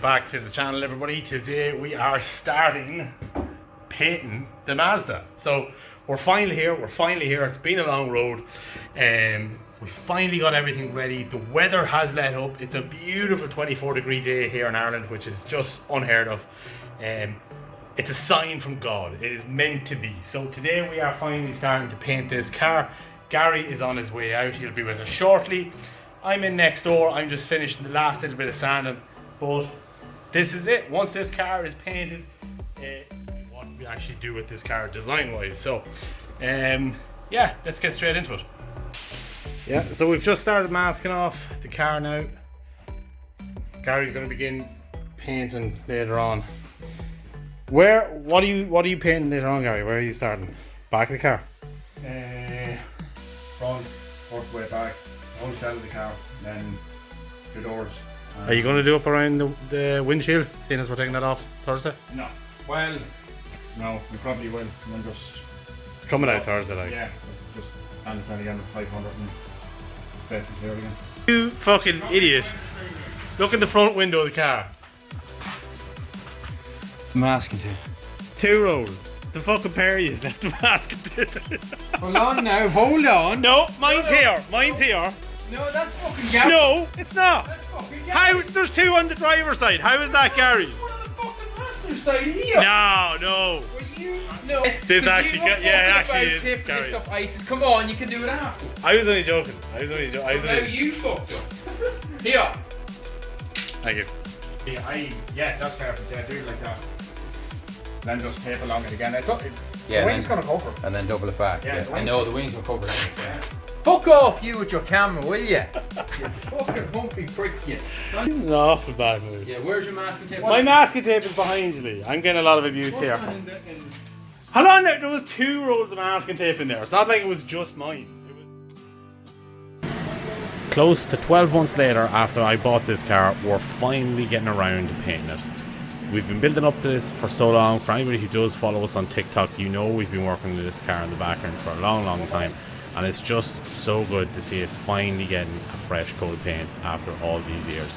back to the channel, everybody. Today we are starting painting the Mazda. So we're finally here. It's been a long road. We finally got everything ready. The weather has let up. It's a beautiful 24-degree day here in Ireland, which is just unheard of. It's a sign from God. It is meant to be. So today we are finally starting to paint this car. Gary is on his way out. He'll be with us shortly. I'm in next door. I'm just finishing the last little bit of sanding. But this is it. Once this car is painted, what we actually do with this car design-wise. So, yeah, let's get straight into it. Yeah, so we've just started masking off the car now. Gary's going to begin painting later on. What are you painting later on, Gary? Where are you starting? Back of the car? Front, work way back, one shell of the car, then the doors. Are you going to do up around the windshield, seeing as we're taking that off Thursday? No. Well, no, we probably will. We'll just... It's coming out Thursday, like. Yeah, just stand it again with 500 and basically clear again. You fucking idiot. Look in the front window of the car. Masking tape. 2 rolls. The fucking pair of you left the masking tape. Hold on now, hold on. No, mine's here. Mine's here. No, that's fucking Gary. No, it's not. That's fucking Gary. How? There's 2 on the driver's side. How is that Gary's? One on the fucking passenger side here. No. Well, you... No. This actually... Yeah, it actually is Gary's. Gary's. This ISIS. Come on, you can do it after. I was only joking. I was only Now you fucked up. Here. Thank you. Yeah, that's perfect. Yeah, do it like that. Then just tape along it again. Yeah, the wing's going to cover. And then double it back. Yeah, I know, the wings will cover it. Yeah. Fuck off you with your camera, will you? You fucking humpy prick, you. This is an awful bad mood. Yeah, where's your masking tape? My masking tape is behind you, Lee. I'm getting a lot of abuse here. Hold on, there was 2 rolls of masking tape in there. It's not like it was just mine. Close to 12 months later, after I bought this car, we're finally getting around to painting it. We've been building up to this for so long. For anybody who does follow us on TikTok, you know we've been working on this car in the background for a long time. And it's just so good to see it finally getting a fresh coat of paint after all these years.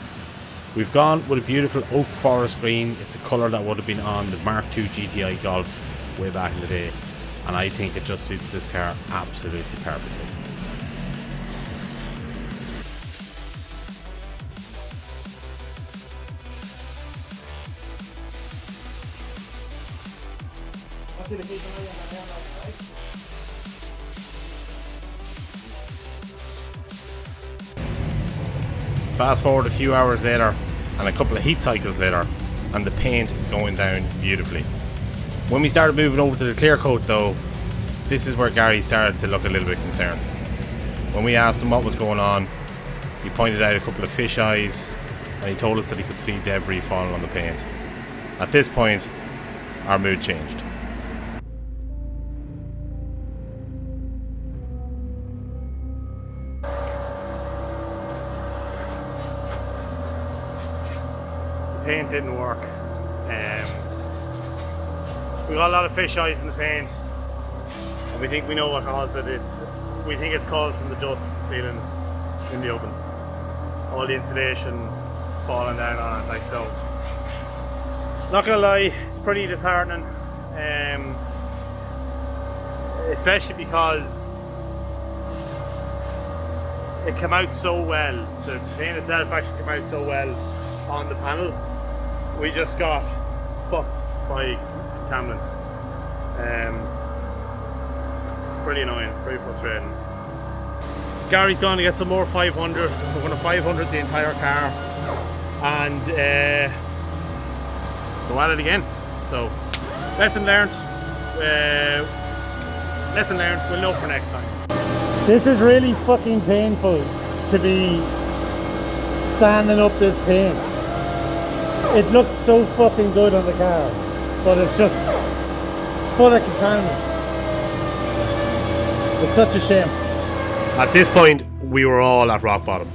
We've gone with a beautiful oak forest green. It's a colour that would have been on the Mark II GTI Golfs way back in the day. And I think it just suits this car absolutely perfectly. Fast forward a few hours later and a couple of heat cycles later, and the paint is going down beautifully. When we started moving over to the clear coat though, this is where Gary started to look a little bit concerned. When we asked him what was going on, he pointed out a couple of fish eyes and he told us that he could see debris falling on the paint. At this point, our mood changed. Paint didn't work. We got a lot of fish eyes in the paint, and we think we know what caused it. We think it's caused from the dust from the ceiling in the oven. All the insulation falling down on it, like so. Not gonna lie, it's pretty disheartening, especially because it came out so well. The paint itself actually came out so well on the panel. We just got fucked by contaminants. It's pretty annoying, it's pretty frustrating. Gary's going to get some more 500. We're going to 500 the entire car and go at it again. So, lesson learned. We'll know for next time. This is really fucking painful to be sanding up this paint. It looks so fucking good on the car, but it's just full of contaminants. It's such a shame. At this point, we were all at rock bottom.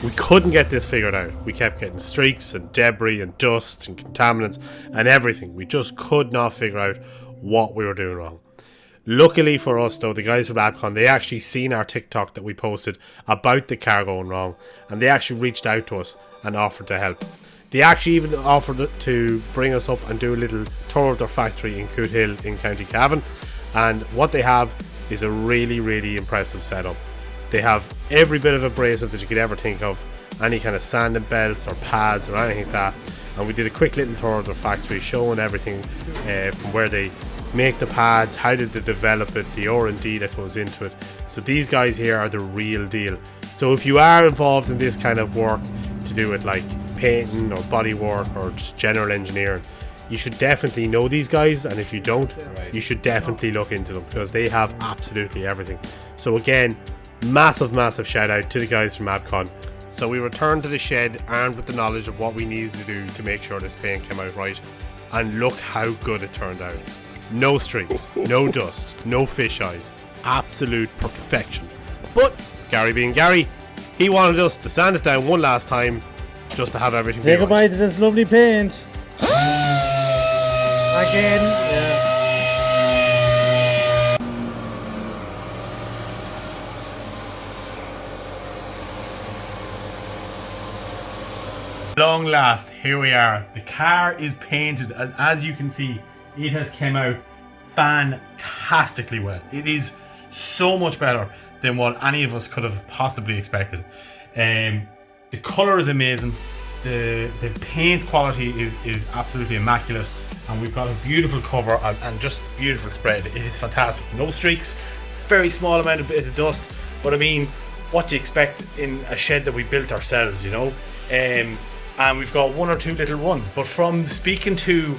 We couldn't get this figured out. We kept getting streaks and debris and dust and contaminants and everything. We just could not figure out what we were doing wrong. Luckily for us though, the guys from Abcon, they actually seen our TikTok that we posted about the car going wrong, and they actually reached out to us and offered to help. They actually even offered to bring us up and do a little tour of their factory in Cootehill in County Cavan, and what they have is a really, really impressive setup. They have every bit of abrasive that you could ever think of, any kind of sanding belts or pads or anything like that, and we did a quick little tour of their factory showing everything from where they make the pads, how did they develop it, the R&D that goes into it. So these guys here are the real deal. So if you are involved in this kind of work to do with like painting or body work or just general engineering, you should definitely know these guys, and if you don't, you should definitely look into them because they have absolutely everything. So again, massive shout out to the guys from Abcon. So we returned to the shed armed with the knowledge of what we needed to do to make sure this paint came out right, and look how good it turned out. No streaks, no dust, no fish eyes, absolute perfection. But Gary being Gary, he wanted us to sand it down one last time just to have everything Say be goodbye right. to this lovely paint. Again. Long last, here we are. The car is painted, and as you can see, it has come out fantastically well. It is so much better than what any of us could have possibly expected. The colour is amazing. The paint quality is absolutely immaculate, and we've got a beautiful cover and just beautiful spread. It is fantastic. No streaks, very small amount of bit of dust, but I mean, what do you expect in a shed that we built ourselves, you know? And we've got one or two little runs, but from speaking to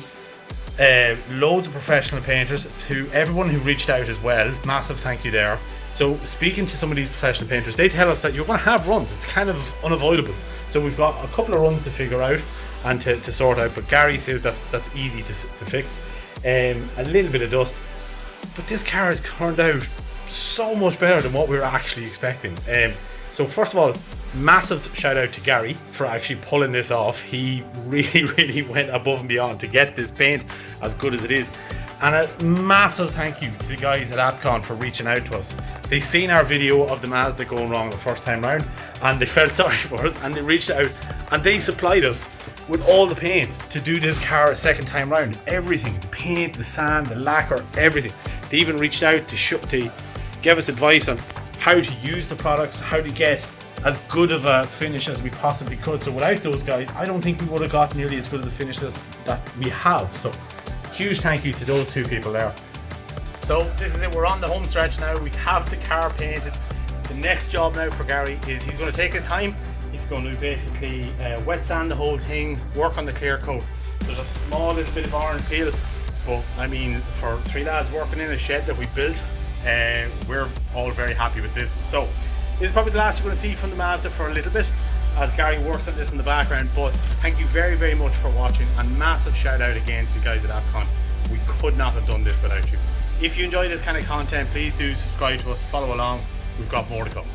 loads of professional painters, to everyone who reached out as well, massive thank you there. So speaking to some of these professional painters, they tell us that you're going to have runs. It's kind of unavoidable. So we've got a couple of runs to figure out and to sort out, but Gary says that's easy to fix. A little bit of dust, but this car has turned out so much better than what we were actually expecting. So first of all, massive shout out to Gary for actually pulling this off. He really went above and beyond to get this paint as good as it is. And a massive thank you to the guys at Abcon for reaching out to us. They seen our video of the Mazda going wrong the first time round, and they felt sorry for us, and they reached out and they supplied us with all the paint to do this car a second time round. Everything, the paint, the sand, the lacquer, everything. They even reached out to give us advice on how to use the products, how to get as good of a finish as we possibly could. So without those guys, I don't think we would have got nearly as good as a finish as that we have. So huge thank you to those two people there. So this is it, we're on the home stretch now. We have the car painted. The next job now for Gary is he's going to take his time. He's going to basically wet sand the whole thing, work on the clear coat. There's a small little bit of orange peel, but I mean, for three lads working in a shed that we built, we're all very happy with this. So this is probably the last you're going to see from the Mazda for a little bit as Gary works on this in the background, but thank you very much for watching, and massive shout out again to the guys at Abcon. We could not have done this without you. If you enjoy this kind of content, please do subscribe to us, follow along, we've got more to come.